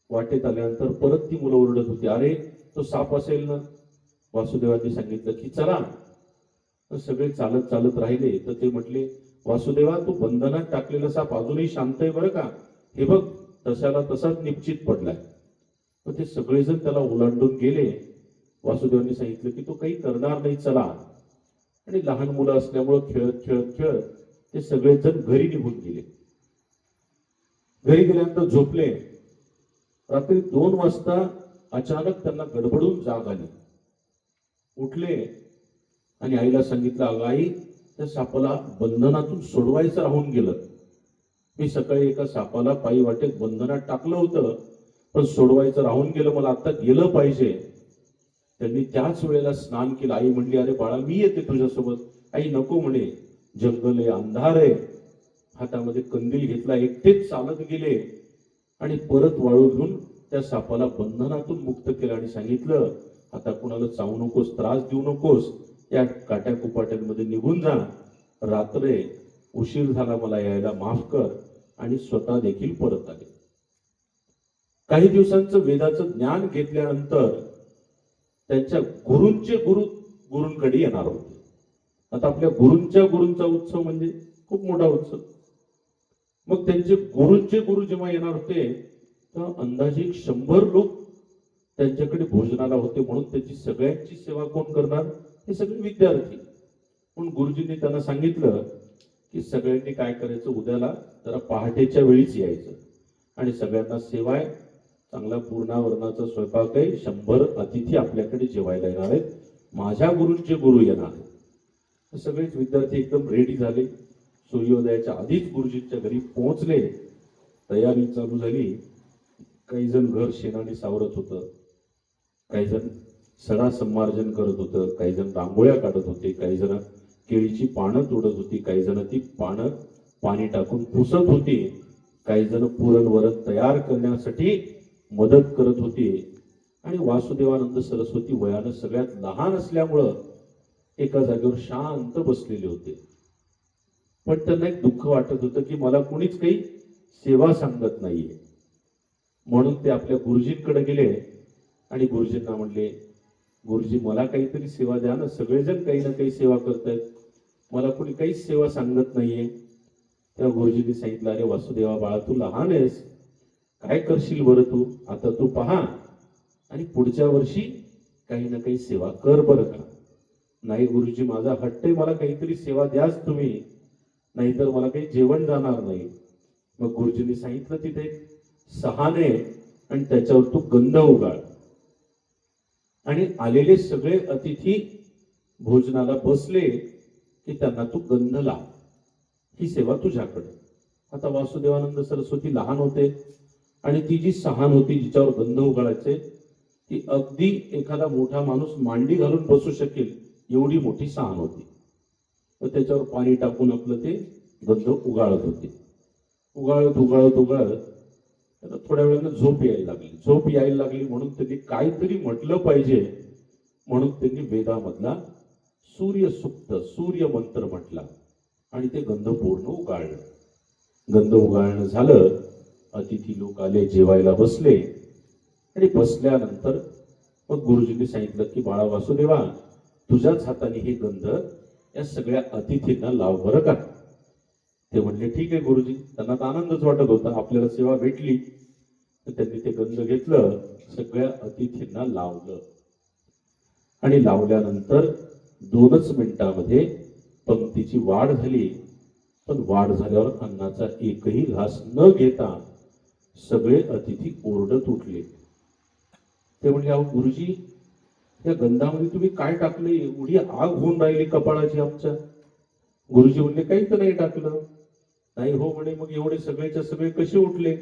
S1: वाटेत आल्यानंतर परत ती मुलं ओरडत होती, अरे तो साप असेल ना. वासुदेवांनी सांगितलं की चला. सगळे चालत चालत राहिले. तर ते म्हटले, वासुदेवा, तू बंधनात टाकलेला साप अजूनही शांत आहे बरं का, हे बघ तशाला तसाच निश्चित पडलाय. तर ते सगळेजण त्याला ओलांडून गेले. वासुदेवांनी सांगितलं की तो काही करणार नाही, चला. आणि लहान मुलं असल्यामुळं खेळत खेळत खेळत ते सगळेजण घरी निघून गेले. घरी गेल्यानंतर झोपले. रात्री 2 वाजता अचानक त्यांना गडबडून जाग आली. उठले आणि आईला सांगितलं, अगं आई, त्या सापाला बंधनातून सोडवायचं राहून गेलं. मी सकाळी एका सापाला पायी वाटेत बंधनात टाकलं होतं, पण सोडवायचं राहून गेलं, मला आता गेलं पाहिजे. त्यांनी त्याच वेळेला स्नान केलं. आई म्हणली, अरे बाळा, मी येते तुझ्यासोबत. आई नको म्हणे, जंगल आहे, अंधार आहे. हातामध्ये कंदील घेतला, एकटेच चालत गेले आणि परत वाळू घेऊन त्या सापाला बंधनातून मुक्त केलं आणि सांगितलं, आता कुणाला चावू नकोस, त्रास देऊ नकोस, या काट्या कुपाट्यांमध्ये निघून जा. रात्र उशीर झाला, मला यायला माफ कर. आणि स्वतः देखील परत आले. काही दिवसांचं वेदाचं ज्ञान घेतल्यानंतर त्यांच्या गुरूंचे गुरु गुरूंकडे येणार होते. आता आपल्या गुरूंचा उत्सव म्हणजे खूप मोठा उत्सव. मग त्यांचे गुरूंचे गुरु जेव्हा येणार होते तर अंदाजे 100 लोक त्यांच्याकडे भोजनाला होते. म्हणून त्याची सगळ्यांची सेवा कोण करणार, हे सगळे विद्यार्थी. म्हणून गुरुजींनी त्यांना सांगितलं की सगळ्यांनी काय करायचं, उद्याला जरा पहाटेच्या वेळीच यायचं आणि सगळ्यांना सेवा आहे, चांगला पूर्णावरणाचा स्वयंपाक आहे, 100 अतिथी आपल्याकडे जेवायला येणार आहेत, माझ्या गुरूंचे गुरु येणार आहेत. सगळेच विद्यार्थी एकदम रेडी झाले. सूर्योदयाच्या आधीच गुरुजींच्या घरी पोहोचले. तयारी चालू झाली. काही जण घर शेणाने सावरत होतं, काही जण सडा संमार्जन करत होतं, काही जण रांगोळ्या काढत होते, काही जण केळीची पानं तोडत होती, काही जण ती पानं पाणी टाकून पुसत होती, काही जण पुरण वरण तयार करण्यासाठी मदत करत होते. आणि वासुदेवानंद सरस्वती वयानं सगळ्यात लहान असल्यामुळं एका जागेवर शांत बसलेले होते. पण त्यांना एक दुःख वाटत होतं की मला कोणीच काही सेवा सांगत नाहीये. म्हणून ते आपल्या गुरुजींकडे गेले आणि गुरुजींना म्हणले, गुरुजी मला काहीतरी सेवा द्या ना, सगळेजण काही ना काही सेवा करतायत, मला कोणी काहीच सेवा सांगत नाहीये. तेव्हा गुरुजींनी सांगितलं, अरे वासुदेवा बाळा, तू लहान आहेस, काय करशील बरं तू, आता तू पहा आणि पुढच्या वर्षी काही ना काही सेवा कर बरं का. नाही गुरुजी, माझा हट्ट आहे, मला काहीतरी सेवा द्याच तुम्ही, नाहीतर मला काही जेवण जाणार नाही. मग गुरुजींनी सांगितलं, तिथे सहाने आणि त्याच्यावर तू गंध उगाळ आणि आलेले सगळे अतिथी भोजनाला बसले की त्यांना तू गंध लाव, ही सेवा तुझ्याकडे. आता वासुदेवानंद सरस्वती लहान होते आणि ती जी सहान होती जिच्यावर गंध उगाळायचे, ती अगदी एखादा मोठा माणूस मांडी घालून बसू शकेल एवढी मोठी सहान होती. व त्याच्यावर पाणी टाकून आपलं ते गंध उगाळत होते. उगाळत उगाळत उगाळत त्यांना थोड्या वेळानं झोप यायला लागली. म्हणून त्यांनी काहीतरी म्हटलं पाहिजे, म्हणून त्यांनी वेदामधला सूर्य सुक्त, सूर्य मंत्र म्हटला आणि ते गंध पूर्ण उगाळलं. गंध उगाळणं झालं, अतिथी लोक आले, जेवायला बसले आणि बसल्यानंतर मग गुरुजींनी सांगितलं की बाळा वासुदेवा, तुझ्याच हाताने हे गंध या सगळ्या अतिथींना लाव बरं का. ते म्हणले ठीक आहे गुरुजी. त्यांना तर आनंदच वाटत होता, आपल्याला सेवा भेटली. तर त्यांनी ते गंध घेतलं, सगळ्या अतिथींना लावलं आणि लावल्यानंतर 2च मिनिटामध्ये पंक्तीची वाढ झाली. पण वाढ झाल्यावर अन्नाचा एकही घास न घेता सगळे अतिथी ओरडत उठले. ते म्हणले, अहो गुरुजी, या गंधामध्ये तुम्ही काय टाकले, एवढी आग होऊन राहिली कपाळाची आमच्या. गुरुजी म्हणले, काही तर नाही टाकलं. नाही हो म्हणे, मग एवढे सगळेच्या सगळे कसे उठले.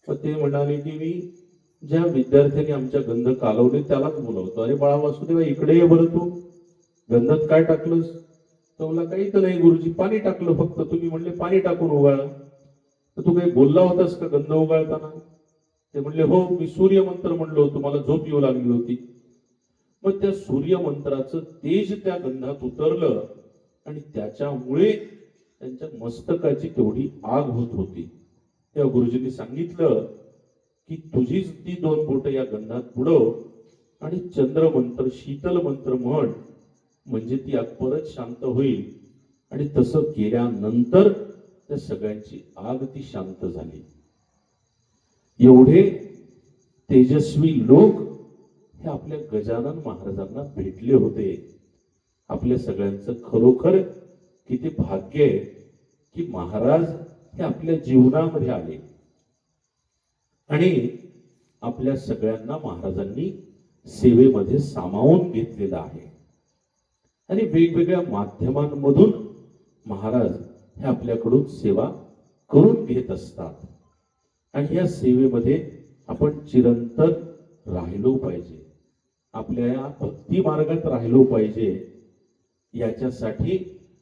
S1: मग ते म्हणाले की मी ज्या विद्यार्थ्यांनी आमच्या गंध कालवले त्यालाच बोलवतो. अरे बाळा वासुदेवा, इकडे ये बरं, तू गंधात काय टाकलंस. तर मला काही तर नाही गुरुजी, पाणी टाकलं फक्त. तुम्ही म्हणले पाणी टाकून उगाळा, तर तू काही बोलला होतास का गंध उगाळताना. ते म्हणले हो, मी सूर्यमंत्र म्हणलो होतो, मला झोप येऊ लागली होती. मग त्या सूर्यमंत्राचं तेज त्या गंधात उतरलं आणि त्याच्यामुळे त्यांच्या मस्तकाची तेवढी आग होत होती. तेव्हा गुरुजींनी सांगितलं की तुझीच ती 2 बोटं या गंधात बुडव आणि चंद्रमंत्र, शीतल मंत्र म्हण, म्हणजे ती आग परत शांत होईल. आणि तसं केल्यानंतर त्या सगळ्यांची आग ती शांत झाली. एवढे तेजस्वी लोक हे आपल्या गजानन महाराजांना भेटले होते. आपल्या सगळ्यांचं खरोखर किती भाग्य आहे की महाराज हे आपल्या जीवनामध्ये आले आणि आपल्या सगळ्यांना महाराजांनी सेवेमध्ये सामावून घेतलेलं आहे. आणि वेगवेगळ्या माध्यमांमधून महाराज हे आपल्याकडून सेवा करून घेत असतात. आणि या सेवेमध्ये आपण चिरंतर राहिलो पाहिजे, आपल्या या भक्ती मार्गात राहिलो पाहिजे. याच्यासाठी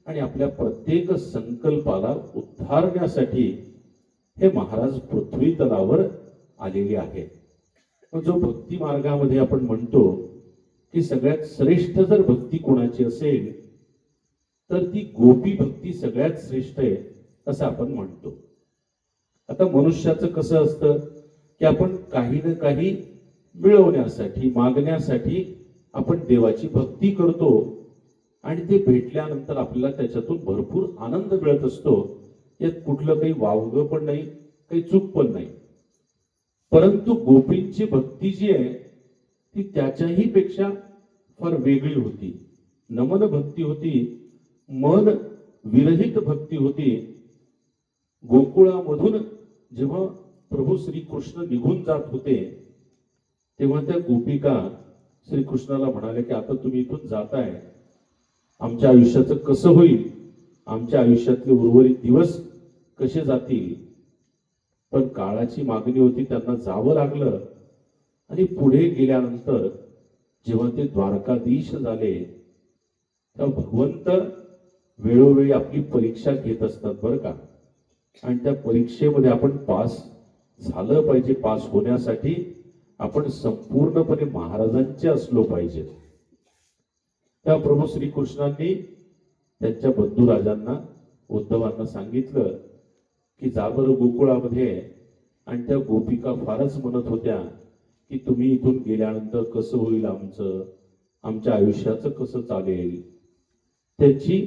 S1: आणि आपल्या प्रत्येक संकल्पाला उद्धारण्यासाठी हे महाराज पृथ्वी तलावर आलेले आहेत. जो भक्ती मार्गामध्ये आपण म्हणतो की सगळ्यात श्रेष्ठ जर भक्ती कोणाची असेल तर ती गोपी भक्ती सगळ्यात श्रेष्ठ आहे असं आपण म्हणतो. आता मनुष्याचं कसं असतं की आपण काही ना काही मिळवण्यासाठी, मागण्यासाठी आपण देवाची भक्ती करतो आणि ते भेटल्यानंतर आपल्याला त्याच्यातून भरपूर आनंद मिळत असतो. यात कुठलं काही वावगं पण नाही, काही चूक पण नाही. परंतु गोपींची भक्ती जी आहे ती त्याच्याही पेक्षा फार वेगळी होती. नमन भक्ती होती, मन विरहित भक्ती होती. गोकुळामधून जेव्हा प्रभू श्रीकृष्ण निघून जात होते तेव्हा त्या गोपिका श्रीकृष्णाला म्हणाले की आता तुम्ही इथून जाताय, आमच्या आयुष्याचं कसं होईल, आमच्या आयुष्यातले उर्वरित दिवस कसे जातील. पण काळाची मागणी होती, त्यांना जावं लागलं. आणि पुढे गेल्यानंतर जेव्हा ते द्वारकाधीश झाले तेव्हा भगवंत वेळोवेळी आपली परीक्षा घेत असतात बरं का. आणि त्या परीक्षेमध्ये आपण पास झालं पाहिजे. पास होण्यासाठी आपण संपूर्णपणे महाराजांचे असलो पाहिजे. त्या प्रभू श्रीकृष्णांनी त्यांच्या बंधुराजांना, उद्धवांना सांगितलं की जा बरं गोकुळामध्ये. आणि त्या गोपिका फारच म्हणत होत्या की तुम्ही इथून गेल्यानंतर कसं होईल, आमच्या आयुष्याचं कसं चालेल, त्याची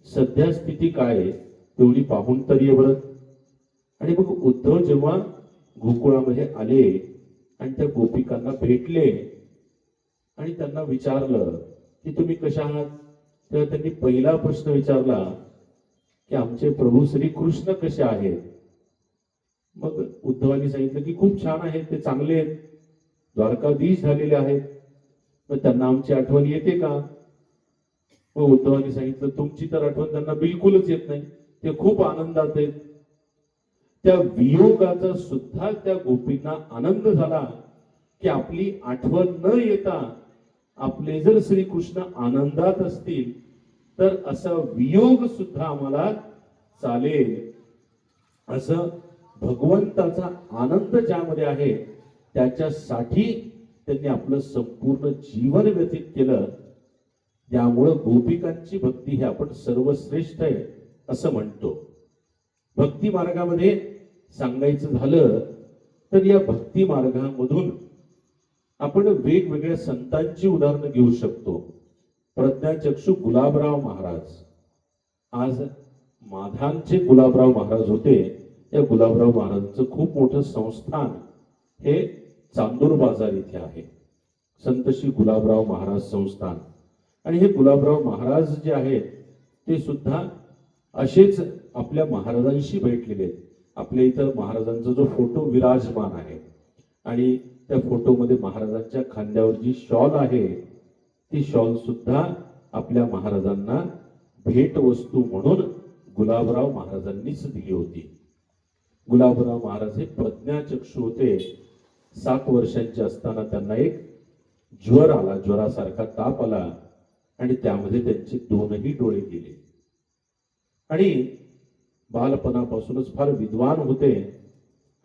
S1: सध्या स्थिती काय आहे तेवढी पाहून तरी ये बरं. आणि मग उद्धव जेव्हा गोकुळामध्ये आले आणि त्या गोपिकांना भेटले आणि त्यांना विचारलं की तुम्ही कशा आहात, तेव्हा त्यांनी पहिला प्रश्न विचारला की आमचे प्रभू श्रीकृष्ण कसे आहेत. मग उद्धवांनी सांगितलं की खूप छान आहेत, ते चांगले आहेत, द्वारकाधीश झालेले आहेत. मग त्यांना आमची आठवण येते का? मग उद्धवांनी सांगितलं तुमची तर आठवण त्यांना बिलकुलच येत नाही, ते खूप आनंदात आहेत. त्या वियोगाचा सुद्धा त्या गोपींना आनंद झाला की आपली आठवण न येता आपले जर श्रीकृष्ण आनंदात असतील तर असा वियोग सुद्धा आम्हाला चालेल. असं भगवंताचा आनंद ज्यामध्ये आहे त्याच्यासाठी त्यांनी आपलं संपूर्ण जीवन व्यतीत केलं. त्यामुळं गोपिकांची भक्ती ही आपण सर्वश्रेष्ठ आहे असं म्हणतो. भक्ती मार्गामध्ये सांगायचं झालं तर या भक्ती मार्गामधून आपण वेगवेगळ्या संतांची उदाहरणं घेऊ शकतो. प्रज्ञाचक्षू गुलाबराव महाराज, आज माधानचे गुलाबराव महाराज होते. या गुलाबराव महाराजांचं खूप मोठं संस्थान हे चांदूर बाजार इथे आहे, संत श्री गुलाबराव महाराज संस्थान. आणि हे गुलाबराव महाराज जे आहेत ते सुद्धा असेच आपल्या महाराजांशी भेटलेले आहेत. आपल्या इथं महाराजांचा जो फोटो विराजमान आहे आणि त्या फोटोमध्ये महाराजांच्या खांद्यावर जी शॉल आहे ती शॉल सुद्धा आपल्या महाराजांना भेट वस्तू म्हणून गुलाबराव महाराजांनीच दिली होती. गुलाबराव महाराज हे प्रज्ञाचक्षू होते. 7 वर्षांचे असताना त्यांना एक ज्वर आला, ज्वरासारखा ताप आला आणि त्यामध्ये त्यांचे 2ही डोळे गेले. आणि बालपणापासूनच फार विद्वान होते.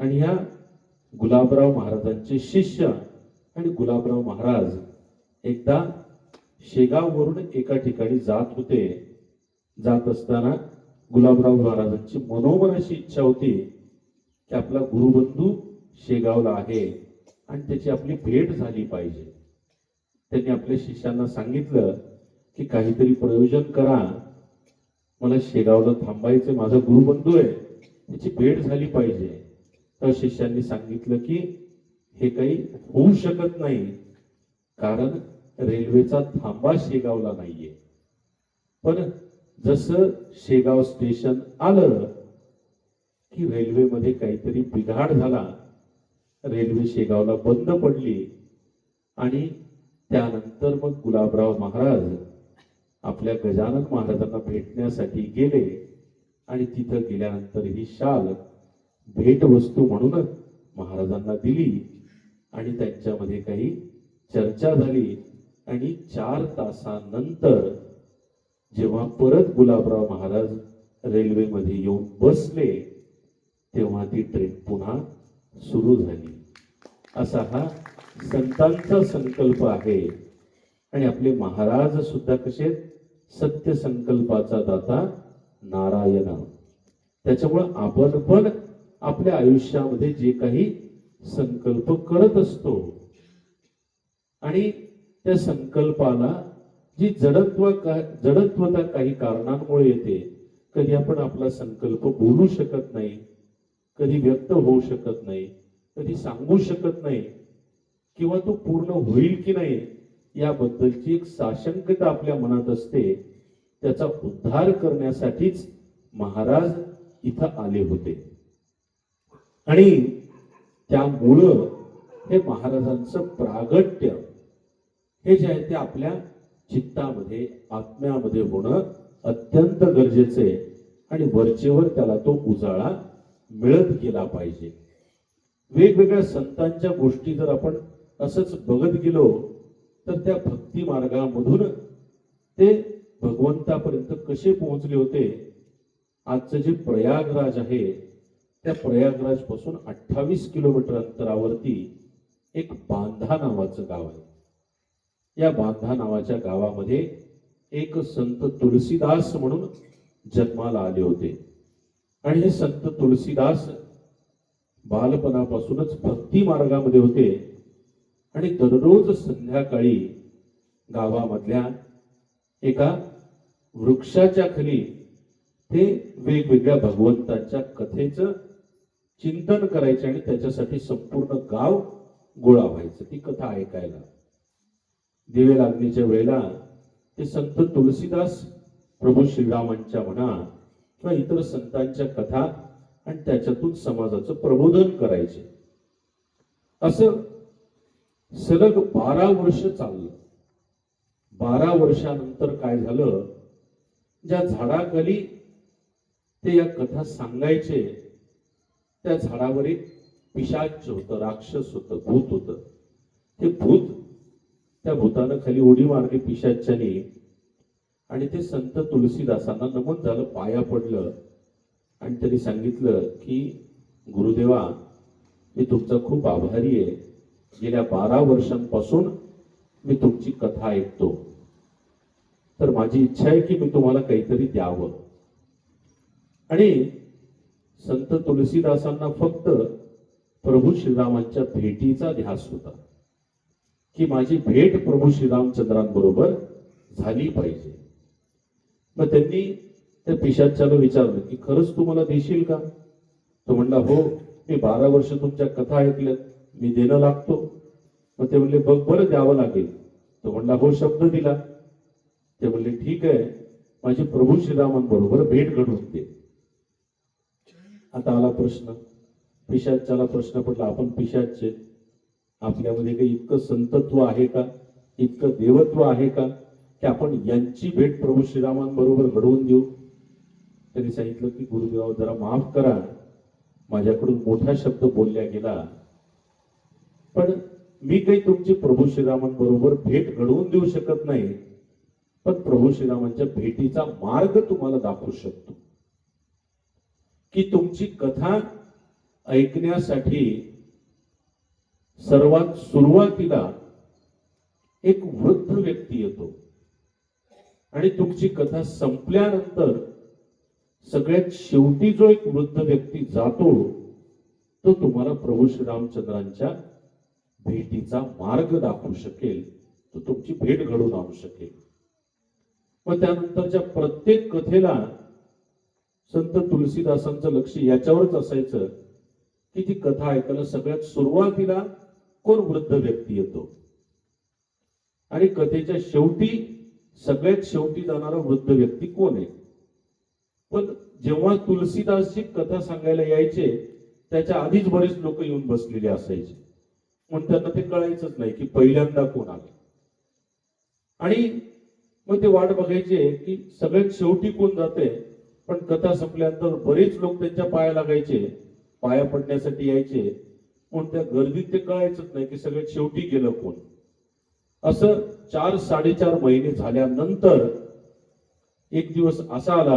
S1: आणि ह्या गुलाबराव महाराजांचे शिष्य आणि गुलाबराव महाराज एकदा शेगाववरून एका ठिकाणी जात होते. जात असताना गुलाबराव महाराजांची मनोमन अशी इच्छा होती की आपला गुरुबंधू शेगावला आहे आणि त्याची आपली भेट झाली पाहिजे. त्यांनी आपल्या शिष्यांना सांगितलं की काहीतरी प्रयोजन करा, मला शेगावला थांबायचं, माझा गुरुबंधू आहे, त्याची भेट झाली पाहिजे. तर शिष्यांनी सांगितलं की हे काही होऊ शकत नाही, कारण रेल्वेचा थांबा शेगावला नाहीये. पण जसं शेगाव स्टेशन आलं की रेल्वेमध्ये काहीतरी बिघाड झाला, रेल्वे शेगावला बंद पडली. आणि त्यानंतर मग गुलाबराव महाराज आपल्या गजानन महाराजांना भेटण्यासाठी गेले आणि तिथं गेल्यानंतर ही शाल भेट वस्तू म्हणून महाराजांना दिली आणि त्यांच्यामध्ये काही चर्चा झाली. आणि 4 तासानंतर जेव्हा परत गुलाबराव महाराज रेल्वेमध्ये येऊन बसले तेव्हा ती ट्रेन पुन्हा सुरू झाली. असा हा संतांचा संकल्प आहे. आणि आपले महाराज सुद्धा कसे सत्य संकल्पाचा दाता नारायण. त्याच्यामुळं आपण पण आपल्या आयुष्यामध्ये जे काही संकल्प करत असतो आणि त्या संकल्पाला जी जडत्वता काही कारणांमुळे येते, कधी आपण आपला संकल्प बोलू शकत नाही, कधी व्यक्त होऊ शकत नाही, कधी सांगू शकत नाही, किंवा तो पूर्ण होईल की नाही याबद्दलची एक साशंकता आपल्या मनात असते. त्याचा उद्धार करण्यासाठीच महाराज इथं आले होते. आणि त्यामुळं हे महाराजांचं प्रागट्य हे जे आहे ते आपल्या चित्तामध्ये, आत्म्यामध्ये होणं अत्यंत गरजेचं आहे. आणि वरचेवर त्याला तो उजाळा मिळत गेला पाहिजे. वेगवेगळ्या संतांच्या गोष्टी जर आपण असंच बघत गेलो तर त्या भक्ती मार्गामधून ते भगवंतापर्यंत कसे पोहोचले होते. आजचं जे प्रयागराज आहे त्या प्रयागराज पासून 28 किलोमीटर अंतरावरती एक बांधा नावाचं गाव आहे. या बांधा नावाच्या गावामध्ये एक संत तुलसीदास म्हणून जन्माला आले होते. आणि हे संत तुलसीदास बालपणापासूनच भक्ती मार्गामध्ये होते. आणि दररोज संध्याकाळी गावामधल्या एका वृक्षाच्या खाली ते वेगवेगळ्या भगवंतांच्या कथेचं चिंतन करायचे आणि त्याच्यासाठी संपूर्ण गाव गोळा व्हायचं ती कथा ऐकायला. दिवे लागणीच्या वेळेला ते संत तुलसीदास प्रभू श्रीरामांच्या म्हणा किंवा इतर संतांच्या कथा आणि त्याच्यातून समाजाचं प्रबोधन करायचे. असं सलग 12 वर्ष चाललं. 12 वर्षानंतर काय झालं, ज्या झाडाखाली ते या कथा सांगायचे त्या झाडावर एक पिशाच होतं, राक्षस होतं, भूत होतं. ते भूत, त्या भूतानं खाली उडी मारली पिशाच्याने आणि ते संत तुलसीदासांना नमन झालं, पाया पडलं आणि त्यांनी सांगितलं की गुरुदेवा, मी तुमचा खूप आभारी आहे. गेल्या 12 वर्षांपासून मी तुमची कथा ऐकतो, तर माझी इच्छा आहे की मी तुम्हाला काहीतरी द्यावं. आणि संत तुलसीदासांना फक्त प्रभू श्रीरामांच्या भेटीचा ध्यास होता की माझी भेट प्रभू श्रीरामचंद्रांबरोबर झाली पाहिजे. मग त्यांनी त्या पिशाच्याला विचारलं की खरंच तू मला देशील का? तो म्हणला, हो, मी 12 वर्ष तुमच्या कथा ऐकल्यात, मी देणं लागतो. मग ते म्हणले, बघ बरं, द्यावं लागेल. तो म्हणला, हो, शब्द दिला. ते म्हणले, ठीक आहे, माझी प्रभू श्रीरामांबरोबर भेट घडवून दे. आता आला प्रश्न, पिशाच्याला प्रश्न पडला, आपण पिशाचे, आपल्यामध्ये काही इतकं संतत्व आहे का, इतकं देवत्व आहे का की आपण यांची भेट प्रभू श्रीरामांबरोबर घडवून देऊ? त्यांनी सांगितलं की गुरुदेव, जरा माफ करा, माझ्याकडून मोठा शब्द बोलला गेला, पण मी काही तुमची प्रभू श्रीरामांबरोबर भेट घडवून देऊ शकत नाही, पण प्रभू श्रीरामांच्या भेटीचा मार्ग तुम्हाला दाखवू शकतो. की तुमची कथा ऐकण्यासाठी सर्वात सुरुवातीला एक वृद्ध व्यक्ती येतो आणि तुमची कथा संपल्यानंतर सगळ्यात शेवटी जो एक वृद्ध व्यक्ती जातो तो तुम्हाला प्रभू श्रीरामचंद्रांच्या भेटीचा मार्ग दाखवू शकेल, तो तुमची भेट घडवून आणू शकेल. मग त्यानंतरच्या प्रत्येक कथेला संत तुलसीदासांचं लक्ष याच्यावरच असायचं की ती कथा ऐकायला सगळ्यात सुरुवातीला कोण वृद्ध व्यक्ती येतो आणि कथेच्या शेवटी सगळ्यात शेवटी जाणारा वृद्ध व्यक्ती कोण आहे. पण जेव्हा तुलसीदासची कथा सांगायला यायचे त्याच्या आधीच बरेच लोक येऊन बसलेले असायचे, म्हणून त्यांना ते कळायचंच नाही की पहिल्यांदा कोण आले. आणि मग ते वाट बघायचे की सगळ्यात शेवटी कोण जाते, पण कथा संपल्यानंतर बरेच लोक त्यांच्या पाया लागायचे, पाया पडण्यासाठी यायचे, म्हणून त्या गर्दीत ते कळायचंच नाही की सगळ्यात शेवटी गेलं कोण. असं 4-4.5 महिने झाल्यानंतर एक दिवस असा आला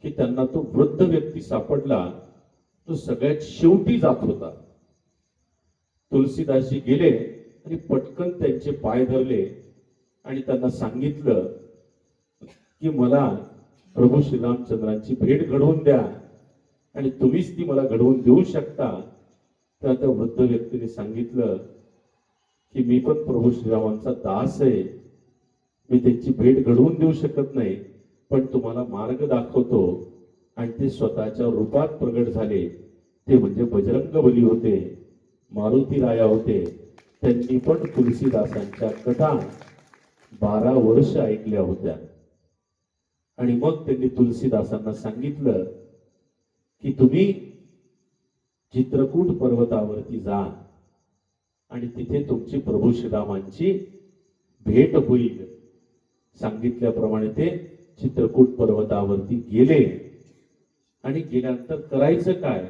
S1: की त्यांना तो वृद्ध व्यक्ती सापडला, तो सगळ्यात शेवटी जात होता. तुलसीदासजी गेले आणि पटकन त्यांचे पाय धरले आणि त्यांना सांगितलं की मला प्रभू श्रीरामचंद्रांची भेट घडवून द्या आणि तुम्हीच ती मला घडवून देऊ शकता. तर त्या वृद्ध व्यक्तीने सांगितलं की मी पण प्रभू श्रीरामांचा दास आहे, मी त्यांची भेट घडवून देऊ शकत नाही, पण तुम्हाला मार्ग दाखवतो. आणि ते स्वतःच्या रूपात प्रगट झाले, ते म्हणजे बजरंग बली होते, मारुती राया होते. त्यांनी पण तुलसीदासांच्या कथा 12 वर्ष ऐकल्या होत्या. आणि मग त्यांनी तुलसीदासांना सांगितलं की तुम्ही चित्रकूट पर्वतावरती जा आणि तिथे तुमची प्रभू श्रीरामांची भेट होईल. सांगितल्याप्रमाणे ते चित्रकूट पर्वतावरती गेले आणि गेल्यानंतर करायचं काय,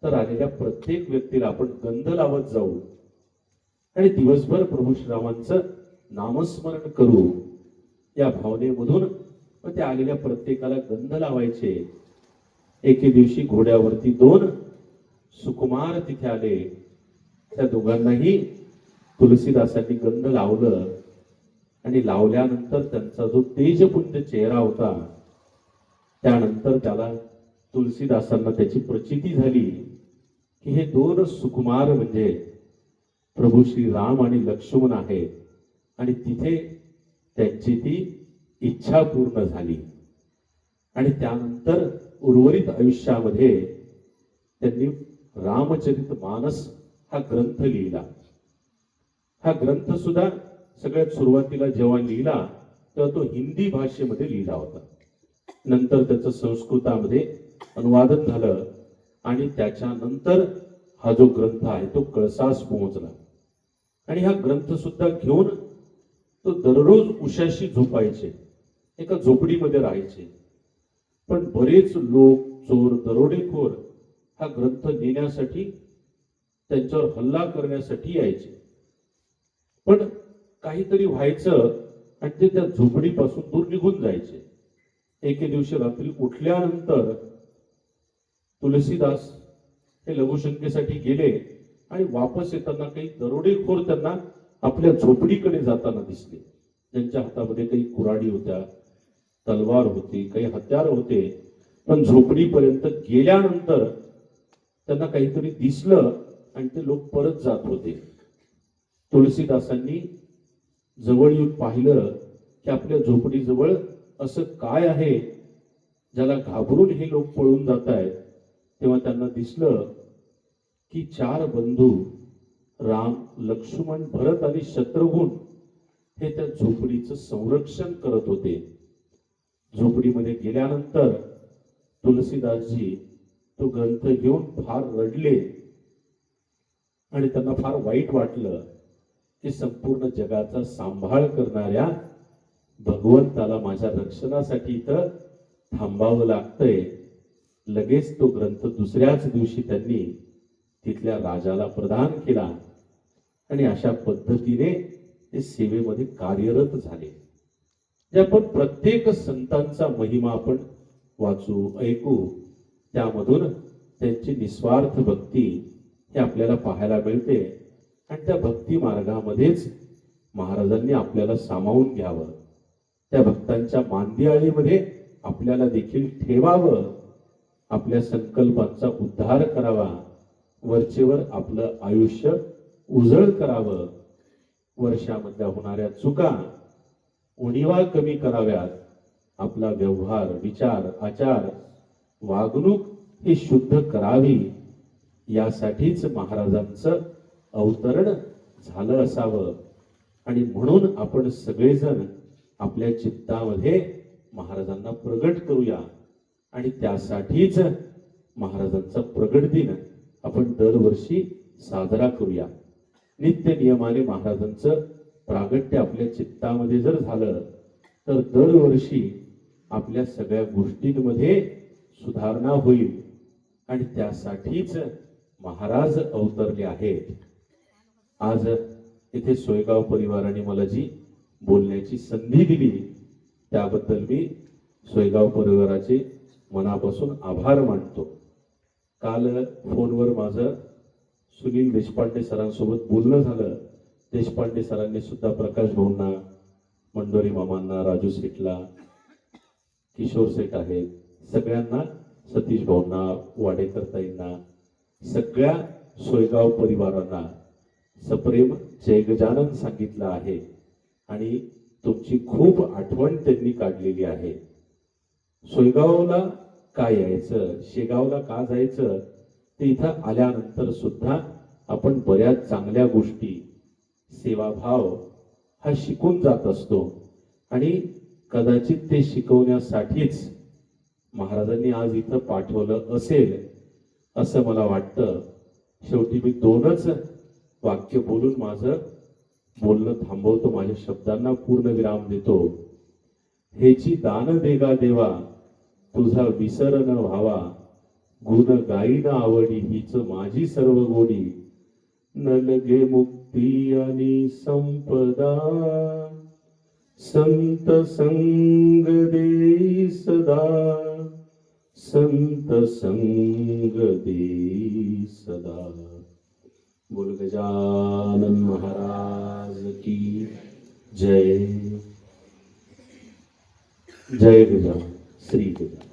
S1: तर आलेल्या प्रत्येक व्यक्तीला आपण गंध लावत जाऊ आणि दिवसभर प्रभू श्रीरामांचं नामस्मरण करू या भावनेमधून मग ते आलेल्या प्रत्येकाला गंध लावायचे. एके दिवशी घोड्यावरती 2 सुकुमार तिथे आले, त्या दोघांनाही तुलसीदासांनी गंध लावलं आणि लावल्यानंतर त्यांचा जो तेजपुंज चेहरा होता, त्यानंतर त्याला तुलसीदासांना त्याची प्रचिती झाली की हे 2 सुकुमार म्हणजे प्रभू श्री राम आणि लक्ष्मण आहेत आणि तिथे त्यांची ती इच्छा पूर्ण झाली आणि त्यानंतर उर्वरित आयुष्यामध्ये त्यांनी रामचरित मानस हा ग्रंथ लिहिला. हा ग्रंथ सुद्धा सगळ्यात सुरुवातीला जेव्हा लिहिला तेव्हा तो हिंदी भाषेमध्ये लिहिला होता. नंतर त्याचं संस्कृतामध्ये अनुवादन झालं आणि त्याच्यानंतर हा जो ग्रंथ आहे तो कळसास पोहोचला. आणि हा ग्रंथ सुद्धा घेऊन तो दररोज उशाशी झोपायचे, एका झोपडीमध्ये राहायचे. पण बरेच लोक, चोर, दरोडेखोर हा ग्रंथ नेण्यासाठी, त्यांच्यावर हल्ला करण्यासाठी यायचे. पण काहीतरी व्हायचं आणि ते त्या झोपडीपासून दूर निघून जायचे. एके दिवशी रात्री उठल्यानंतर तुलसीदास हे लघुशंकेसाठी गेले आणि वापस येताना काही दरोडेखोर त्यांना आपल्या झोपडीकडे जाताना दिसले. त्यांच्या हातामध्ये काही कुऱ्हाडी होत्या, तलवार होती, काही हत्यार होते. पण झोपडीपर्यंत गेल्यानंतर त्यांना काहीतरी दिसलं आणि ते लोक परत जात होते. तुलसीदासांनी जवळ येऊन पाहिलं की आपल्या झोपडीजवळ असं काय आहे ज्याला घाबरून हे लोक पळून जात आहेत. तेव्हा त्यांना दिसलं की 4 बंधू राम, लक्ष्मण, भरत आणि शत्रुघ्न हे त्या झोपडीचं संरक्षण करत होते. झोपडीमध्ये गेल्यानंतर तुलसीदासजी तो ग्रंथ घेऊन फार रडले आणि त्यांना फार वाईट वाटलं की संपूर्ण जगाचा सांभाळ करणाऱ्या भगवंताला माझ्या रक्षणासाठी इथं थांबावं लागतंय. लगेच तो ग्रंथ दुसऱ्याच दिवशी त्यांनी तिथल्या राजाला प्रदान केला आणि अशा पद्धतीने ते सेवेमध्ये कार्यरत झाले. जे आपण प्रत्येक संतांचा महिमा आपण वाचू, ऐकू, त्यामधून त्यांची निस्वार्थ भक्ती हे आपल्याला पाहायला मिळते. आणि त्या भक्ती मार्गामध्येच महाराजांनी आपल्याला सामावून घ्यावं, त्या भक्तांच्या मांदियाळीमध्ये आपल्याला देखील ठेवावं, आपल्या संकल्पांचा उद्धार करावा, वरचेवर आपलं आयुष्य उजळ करावं, वर्षामधल्या होणाऱ्या चुका, उणिवा कमी कराव्यात, आपला व्यवहार, विचार, आचार, वागणूक ही शुद्ध करावी, यासाठीच महाराजांचं अवतरण झालं असावं. आणि म्हणून आपण सगळेजण आपल्या चित्तामध्ये महाराजांना प्रगट करूया आणि त्यासाठीच महाराजांचा प्रगट दिन आपण दरवर्षी साजरा करूया. नित्य नियमाने महाराजांचं प्रागट्य आपल्या चित्तामध्ये जर झालं तर दरवर्षी आपल्या सगळ्या गोष्टींमध्ये सुधारणा होईल आणि त्यासाठीच महाराज अवतरले आहेत. आज इथे सोयगाव परिवाराने मला जी बोलण्याची संधी दिली त्याबद्दल मी सोयगाव परिवाराचे मनापासून आभार मानतो. काल फोनवर माझं सुनील देशपांडे सरांसोबत बोलणं झालं. देशपांडे सरांनी सुद्धा प्रकाश भाऊंना, मंडोरी मामांना, राजू सेठला, किशोर सेठ आहेत, सगळ्यांना, सतीश भाऊंना, वाडेकर ताईंना, सगळ्या सोयगाव परिवारांना सप्रेम जय गजानन सांगितलं आहे आणि तुमची खूप आठवण त्यांनी काढलेली आहे. सोयगावला का यायचं, शेगावला का जायचं, ते इथं आल्यानंतर सुद्धा आपण बऱ्याच चांगल्या गोष्टी, सेवाभाव हा शिकून जात असतो आणि कदाचित ते शिकवण्यासाठीच महाराजांनी आज इथं पाठवलं असेल असं मला वाटतं. शेवटी मी 2च वाक्य बोलून माझं बोलणं थांबवतो, माझ्या शब्दांना पूर्ण विराम देतो. हेची दान देगा देवा, तुझा विसर न व्हावा, गुण गाईन आवडी, हीच माझी सर्व गोडी, न लगे मुक्ती आणि संपदा, संत संग दे सदा, संत संग दे सदा. बोल गजानन महाराज की जय. जय गजानन, श्री गजानन.